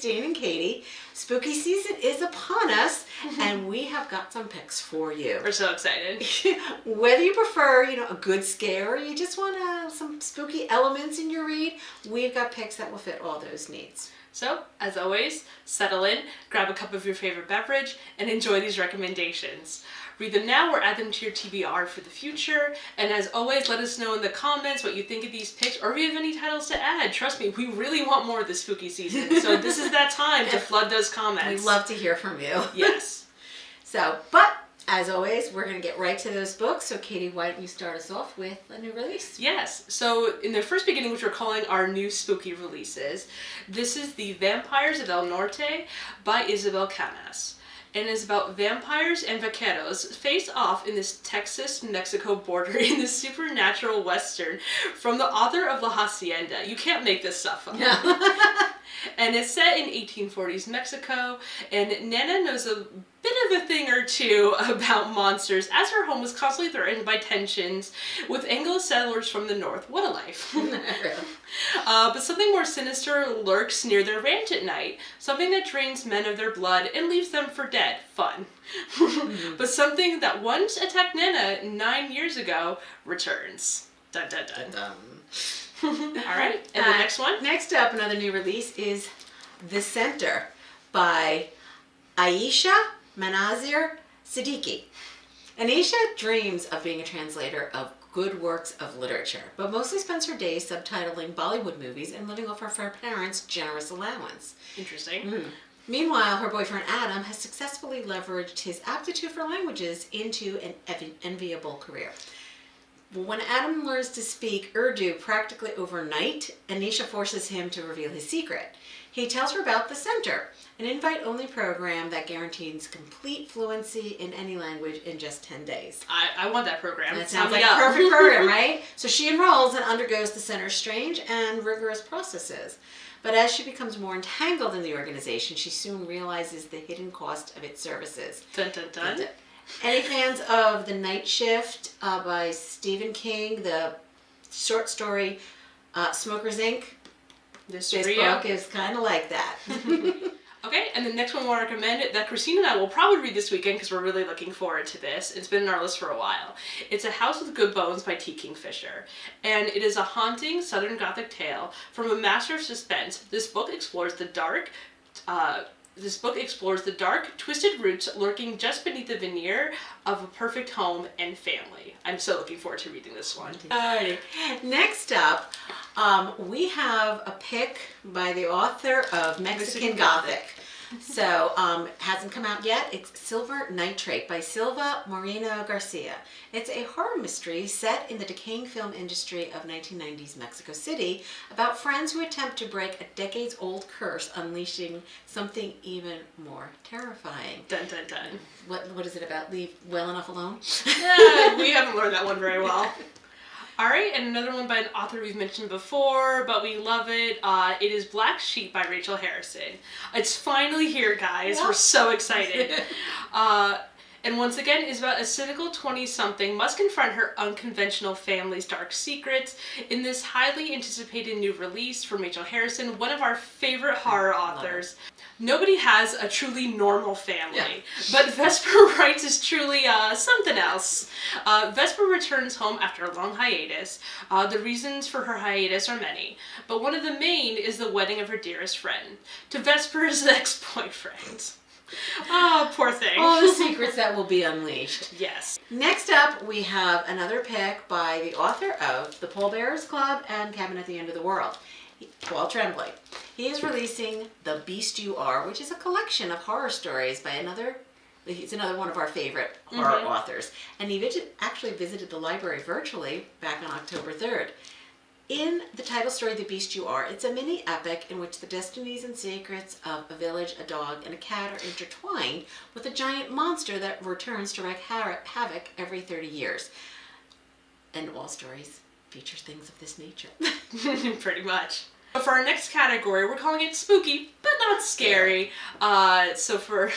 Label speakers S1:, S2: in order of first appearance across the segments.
S1: Christine and Katie. Spooky season is upon us, and we have got some picks for you.
S2: We're so excited.
S1: Whether you prefer, a good scare, or you just want some spooky elements in your read, we've got picks that will fit all those needs.
S2: So, as always, settle in, grab a cup of your favorite beverage, and enjoy these recommendations. Read them now or add them to your TBR for the future. And as always, let us know in the comments what you think of these picks, or if you have any titles to add. Trust me, we really want more of this spooky season. So this is that time to flood those comments.
S1: We'd love to hear from you.
S2: Yes.
S1: But as always, we're going to get right to those books. So Katie, why don't you start us off with a new release?
S2: Yes. So in the first beginning, which we're calling our new spooky releases, this is The Vampires of El Norte by Isabel Canas. And is about vampires and vaqueros face off in this Texas-Mexico border in this supernatural western from the author of La Hacienda. You can't make this stuff up.
S1: Yeah.
S2: And it's set in 1840s Mexico, and Nana knows a bit of a thing or two about monsters, as her home was constantly threatened by tensions with Anglo settlers from the north. What a life. But something more sinister lurks near their ranch at night, something that drains men of their blood and leaves them for dead. Fun. But something that once attacked Nana 9 years ago returns. Dun dun dun.
S1: Dun, dun.
S2: All right, and the next one?
S1: Next up, another new release is The Center by Aisha Manazir Siddiqui. Anisha dreams of being a translator of good works of literature, but mostly spends her days subtitling Bollywood movies and living off of her parents' generous allowance.
S2: Interesting.
S1: Meanwhile, her boyfriend Adam has successfully leveraged his aptitude for languages into an enviable career. When Adam learns to speak Urdu practically overnight, Anisha forces him to reveal his secret. He tells her about The Center, an invite-only program that guarantees complete fluency in any language in just 10 days.
S2: I want that program.
S1: That sounds like a perfect program, right? So she enrolls and undergoes the center's strange and rigorous processes. But as she becomes more entangled in the organization, she soon realizes the hidden cost of its services.
S2: Dun dun dun.
S1: Any fans of The Night Shift by Stephen King, the short story Smokers Inc.? This book is kind of like that.
S2: Okay, and the next one we'll recommend that Christine and I will probably read this weekend because we're really looking forward to this. It's been on our list for a while. It's A House with Good Bones by T. Kingfisher, and it is a haunting Southern Gothic tale from a master of suspense. This book explores the dark, twisted roots lurking just beneath the veneer of a perfect home and family. I'm so looking forward to reading this one.
S1: Alrighty. Next up, we have a pick by the author of Mexican Gothic. So, hasn't come out yet. It's Silver Nitrate by Silva Moreno Garcia. It's a horror mystery set in the decaying film industry of 1990s Mexico City about friends who attempt to break a decades-old curse, unleashing something even more terrifying.
S2: Dun dun dun.
S1: What is it about? Leave well enough alone?
S2: We haven't learned that one very well. All right, and another one by an author we've mentioned before, but we love it. It is Black Sheep by Rachel Harrison. It's finally here, guys. We're so excited. And once again, is about a cynical 20-something must confront her unconventional family's dark secrets in this highly anticipated new release from Rachel Harrison, one of our favorite horror authors. Nobody has a truly normal family, but Vesper Writes is truly something else. Vesper returns home after a long hiatus. The reasons for her hiatus are many, but one of the main is the wedding of her dearest friend to Vesper's ex-boyfriend. Oh, poor thing.
S1: All the secrets that will be unleashed.
S2: Yes.
S1: Next up, we have another pick by the author of The Pallbearers Club and Cabin at the End of the World, Paul Tremblay. He is releasing The Beast You Are, which is a collection of horror stories by he's another one of our favorite horror authors. And he actually visited the library virtually back on October 3rd. In the title story, The Beast You Are, it's a mini epic in which the destinies and secrets of a village, a dog, and a cat are intertwined with a giant monster that returns to wreak havoc every 30 years. And all stories feature things of this nature.
S2: Pretty much. But for our next category, we're calling it spooky, but not scary. So for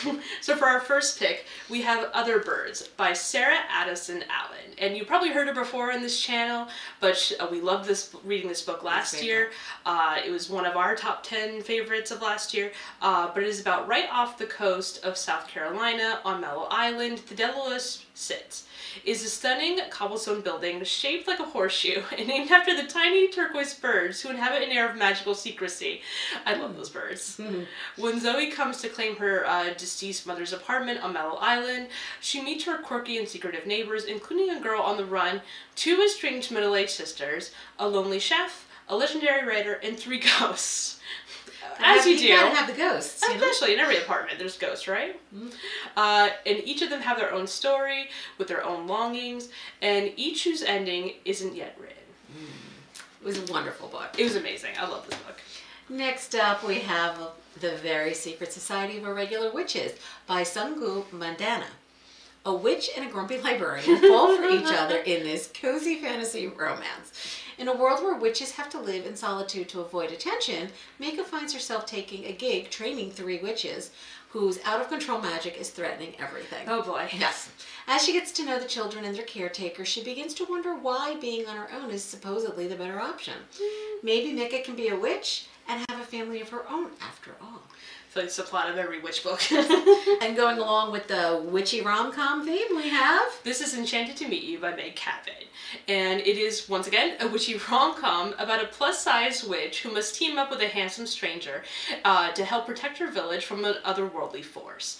S2: our first pick, we have Other Birds by Sarah Addison Allen. And you probably heard her before on this channel, but we loved reading this book last year. It was one of our top 10 favorites of last year. But it is about right off the coast of South Carolina on Mellow Island, the Delos sits. Is a stunning cobblestone building shaped like a horseshoe and named after the tiny turquoise birds who inhabit an air of magical secrecy. I love those birds. When Zoe comes to claim her deceased mother's apartment on Mellow Island, she meets her quirky and secretive neighbors, including a girl on the run, 2 estranged middle-aged sisters, a lonely chef, a legendary writer, and 3 ghosts. As you do.
S1: You gotta have the ghosts.
S2: Especially in every apartment, there's ghosts, right? And each of them have their own story with their own longings, and each whose ending isn't yet written.
S1: It was a wonderful book.
S2: It was amazing. I love this book.
S1: Next up, we have The Very Secret Society of Irregular Witches by Sungu Mandana. A witch and a grumpy librarian fall for each other in this cozy fantasy romance. In a world where witches have to live in solitude to avoid attention, Mika finds herself taking a gig training 3 witches whose out-of-control magic is threatening everything.
S2: Oh boy.
S1: Yes. As she gets to know the children and their caretakers, she begins to wonder why being on her own is supposedly the better option. Maybe Mika can be a witch and have a family of her own after all.
S2: I feel like it's the plot of every witch book.
S1: And going along with the witchy rom-com theme, we have...
S2: This is Enchanted to Meet You by Meg Cabot. And it is, once again, a witchy rom-com about a plus-size witch who must team up with a handsome stranger to help protect her village from an otherworldly force.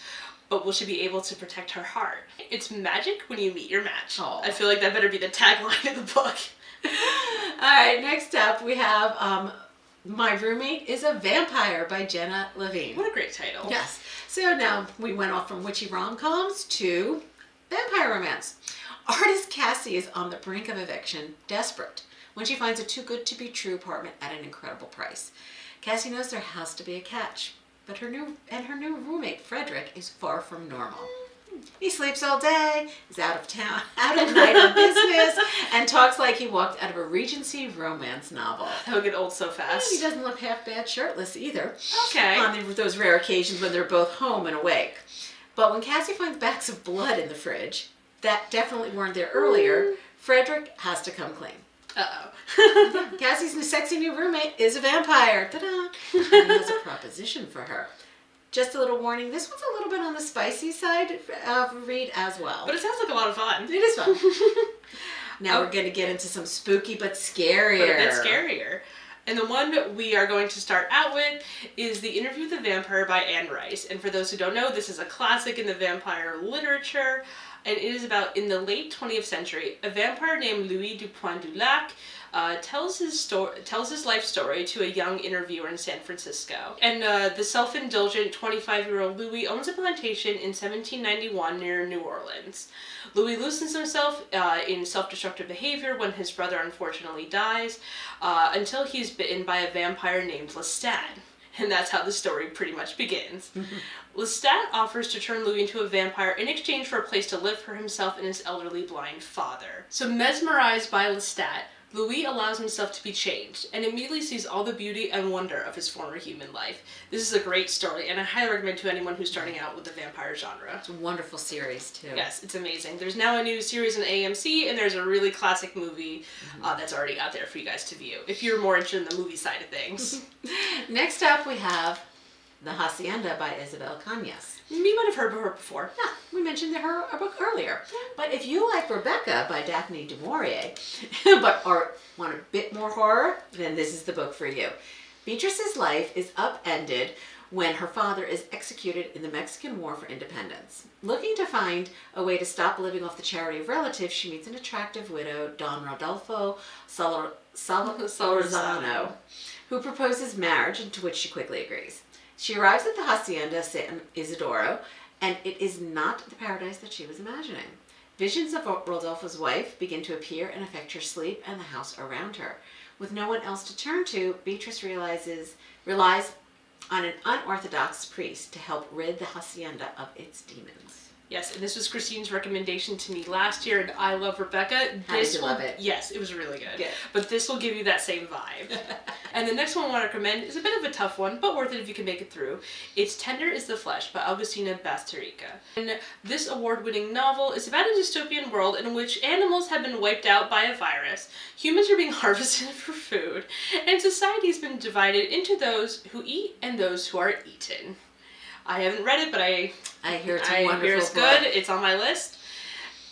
S2: But will she be able to protect her heart? It's magic when you meet your match.
S1: Aww.
S2: I feel like that better be the tagline of the book.
S1: Alright, next up we have My Roommate is a Vampire by Jenna Levine.
S2: What a great title.
S1: Yes. So now we went off from witchy rom-coms to vampire romance. Artist Cassie is on the brink of eviction, desperate, when she finds a too-good-to-be-true apartment at an incredible price. Cassie knows there has to be a catch, but her new roommate, Frederick, is far from normal. He sleeps all day, is out of town, out at night on business, and talks like he walked out of a Regency romance novel.
S2: That would get old so fast.
S1: And he doesn't look half bad shirtless either.
S2: Okay.
S1: On those rare occasions when they're both home and awake. But when Cassie finds bags of blood in the fridge, that definitely weren't there earlier, Frederick has to come clean.
S2: Uh-oh.
S1: Cassie's sexy new roommate is a vampire. Ta-da! And he has a proposition for her. Just a little warning, this one's a little bit on the spicy side of read as well.
S2: But it sounds like a lot of fun.
S1: It is fun. Now we're going to get into some spooky but scarier.
S2: But a bit scarier. And the one we are going to start out with is The Interview with the Vampire by Anne Rice. And for those who don't know, this is a classic in the vampire literature. And it is about, in the late 20th century, a vampire named Louis du Point du Lac tells his life story to a young interviewer in San Francisco. And the self-indulgent 25-year-old Louis owns a plantation in 1791 near New Orleans. Louis loses himself in self-destructive behavior when his brother unfortunately dies, until he's bitten by a vampire named Lestat. And that's how the story pretty much begins. Lestat offers to turn Louis into a vampire in exchange for a place to live for himself and his elderly blind father. So mesmerized by Lestat, Louis allows himself to be changed and immediately sees all the beauty and wonder of his former human life. This is a great story, and I highly recommend to anyone who's starting out with the vampire genre.
S1: It's a wonderful series, too.
S2: Yes, it's amazing. There's now a new series on AMC, and there's a really classic movie that's already out there for you guys to view, if you're more interested in the movie side of things.
S1: Next up, we have The Hacienda by Isabel Cañas.
S2: You might have heard of her before.
S1: Yeah, we mentioned her book earlier. But if you like Rebecca by Daphne du Maurier, but want a bit more horror, then this is the book for you. Beatrice's life is upended when her father is executed in the Mexican War for Independence. Looking to find a way to stop living off the charity of relatives, she meets an attractive widow, Don Rodolfo Solorzano, who proposes marriage, and to which she quickly agrees. She arrives at the Hacienda San Isidoro, and it is not the paradise that she was imagining. Visions of Rodolfo's wife begin to appear and affect her sleep and the house around her. With no one else to turn to, Beatrice relies on an unorthodox priest to help rid the hacienda of its demons.
S2: Yes, and this was Christine's recommendation to me last year, and I love Rebecca.
S1: How did you love it?
S2: Yes, it was really good.
S1: Good.
S2: But this will give you that same vibe. And the next one I want to recommend is a bit of a tough one, but worth it if you can make it through. It's Tender is the Flesh by Augustina Bastarrica. And this award-winning novel is about a dystopian world in which animals have been wiped out by a virus, humans are being harvested for food, and society has been divided into those who eat and those who are eaten. I haven't read it, but I
S1: hear it's a wonderful
S2: hear it's
S1: book.
S2: good. It's on my list.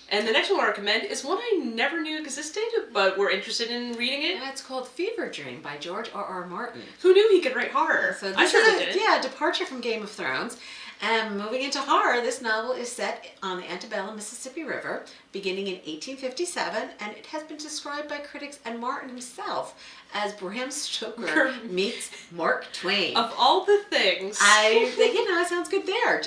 S2: And the next one I recommend is one I never knew existed, but we're interested in reading it.
S1: And it's called Fever Dream by George R.R. Martin.
S2: Who knew he could write horror?
S1: So
S2: I
S1: this
S2: certainly
S1: is
S2: did.
S1: a departure from Game of Thrones. And moving into horror, this novel is set on the antebellum Mississippi River, beginning in 1857, and it has been described by critics and Martin himself as Bram Stoker meets Mark Twain.
S2: Of all the things.
S1: I think, it sounds good there.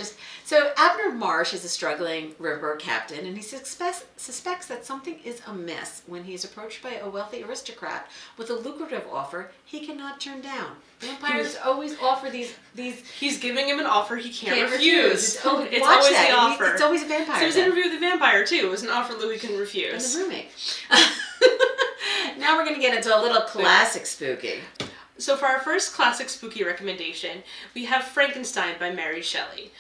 S1: So Abner Marsh is a struggling river captain, and he suspects that something is amiss when he is approached by a wealthy aristocrat with a lucrative offer he cannot turn down. Vampires always offer these.
S2: He's giving him an offer he can't refuse. It's always
S1: Watch
S2: the
S1: that.
S2: offer.
S1: It's always a vampire.
S2: So his
S1: then.
S2: interview with the vampire too was an offer Louis couldn't
S1: And
S2: refuse.
S1: the roommate. Now we're going to get into a little classic spooky.
S2: So for our first classic spooky recommendation, we have Frankenstein by Mary Shelley.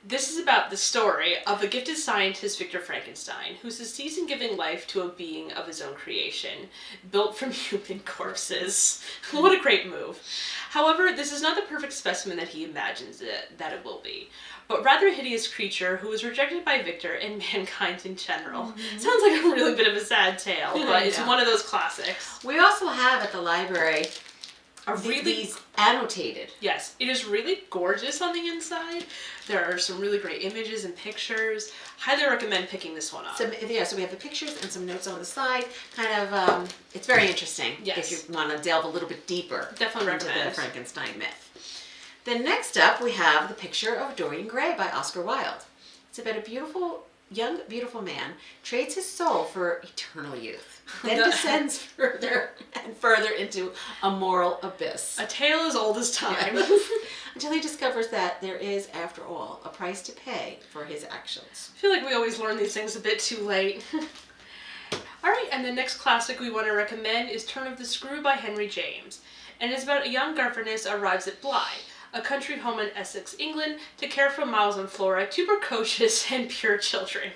S2: This is about the story of a gifted scientist, Victor Frankenstein, who succeeds in giving life to a being of his own creation, built from human corpses. What a great move. However, this is not the perfect specimen that he imagines that it will be, but rather a hideous creature who was rejected by Victor and mankind in general.
S1: Mm-hmm.
S2: Sounds like a really bit of a sad tale, but it's one of those classics.
S1: We also have at the library these annotated.
S2: Yes, it is really gorgeous on the inside. There are some really great images and pictures. Highly recommend picking this one up.
S1: So we have the pictures and some notes on the side. It's very interesting.
S2: Yes.
S1: If you want to delve a little bit deeper
S2: Definitely
S1: into
S2: recommend.
S1: the Frankenstein myth. Then next up we have The Picture of Dorian Gray by Oscar Wilde. It's about a young, beautiful man trades his soul for eternal youth. Then descends further and further into a moral abyss.
S2: A tale as old as time.
S1: Until he discovers that there is, after all, a price to pay for his actions.
S2: I feel like we always learn these things a bit too late. Alright, and the next classic we want to recommend is Turn of the Screw by Henry James. And it's about a young governess arrives at Bly, a country home in Essex, England, to care for Miles and Flora, two precocious and pure children.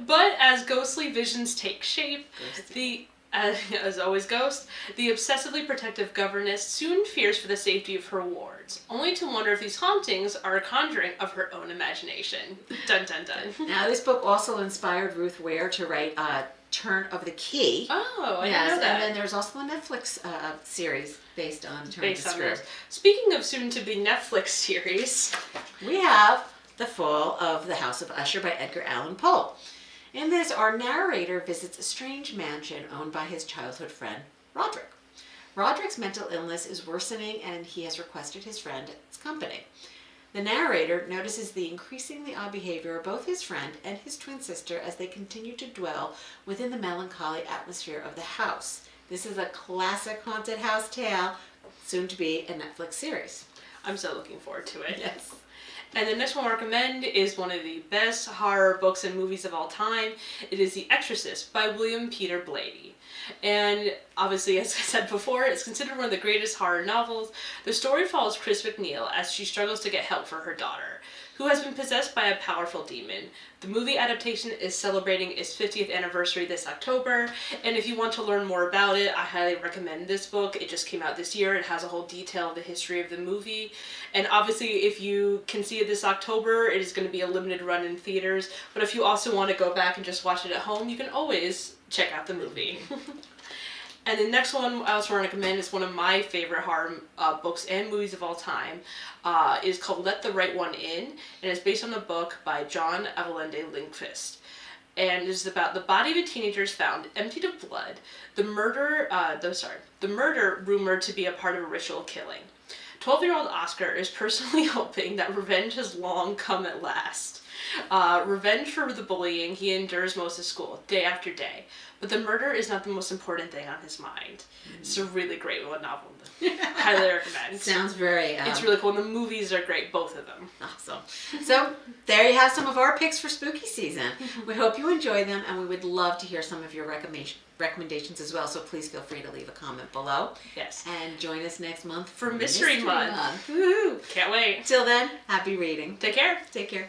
S2: But as ghostly visions take shape, as always ghost, the obsessively protective governess soon fears for the safety of her wards, only to wonder if these hauntings are a conjuring of her own imagination. Dun dun dun.
S1: Now, this book also inspired Ruth Ware to write Turn of the Key.
S2: Oh, I didn't know that.
S1: And then there's also a Netflix series based on Turn of the Screw.
S2: this. Speaking of soon-to-be Netflix series,
S1: We have The Fall of the House of Usher by Edgar Allan Poe. In this, our narrator visits a strange mansion owned by his childhood friend, Roderick. Roderick's mental illness is worsening and he has requested his friend's company. The narrator notices the increasingly odd behavior of both his friend and his twin sister as they continue to dwell within the melancholy atmosphere of the house. This is a classic haunted house tale, soon to be a Netflix series.
S2: I'm so looking forward to it.
S1: Yes.
S2: And the next one I recommend is one of the best horror books and movies of all time. It is The Exorcist by William Peter Blatty. And obviously, as I said before, it's considered one of the greatest horror novels. The story follows Chris McNeil as she struggles to get help for her daughter, who has been possessed by a powerful demon. The movie adaptation is celebrating its 50th anniversary this October, and if you want to learn more about it, I highly recommend this book. It just came out this year. It has a whole detail of the history of the movie, and obviously if you can see it this October, it is going to be a limited run in theaters, but if you also want to go back and just watch it at home, you can always check out the movie. And the next one I also want to recommend is one of my favorite horror books and movies of all time. It is called Let the Right One In, and it's based on a book by John Evelende Lindqvist. And it is about the body of a teenager is found emptied of blood, the murder rumored to be a part of a ritual killing. 12-year-old Oscar is personally hoping that revenge has long come at last. Revenge for the bullying he endures most of school, day after day. But the murder is not the most important thing on his mind. It's a really great novel. Highly recommend.
S1: Sounds very...
S2: It's really cool. And the movies are great, both of them.
S1: Awesome. So there you have some of our picks for spooky season. We hope you enjoy them, and we would love to hear some of your recommendations as well. So please feel free to leave a comment below.
S2: Yes.
S1: And join us next month
S2: for Mystery Month.
S1: Woo-hoo.
S2: Can't wait.
S1: Till then, happy reading.
S2: Take care.
S1: Take care.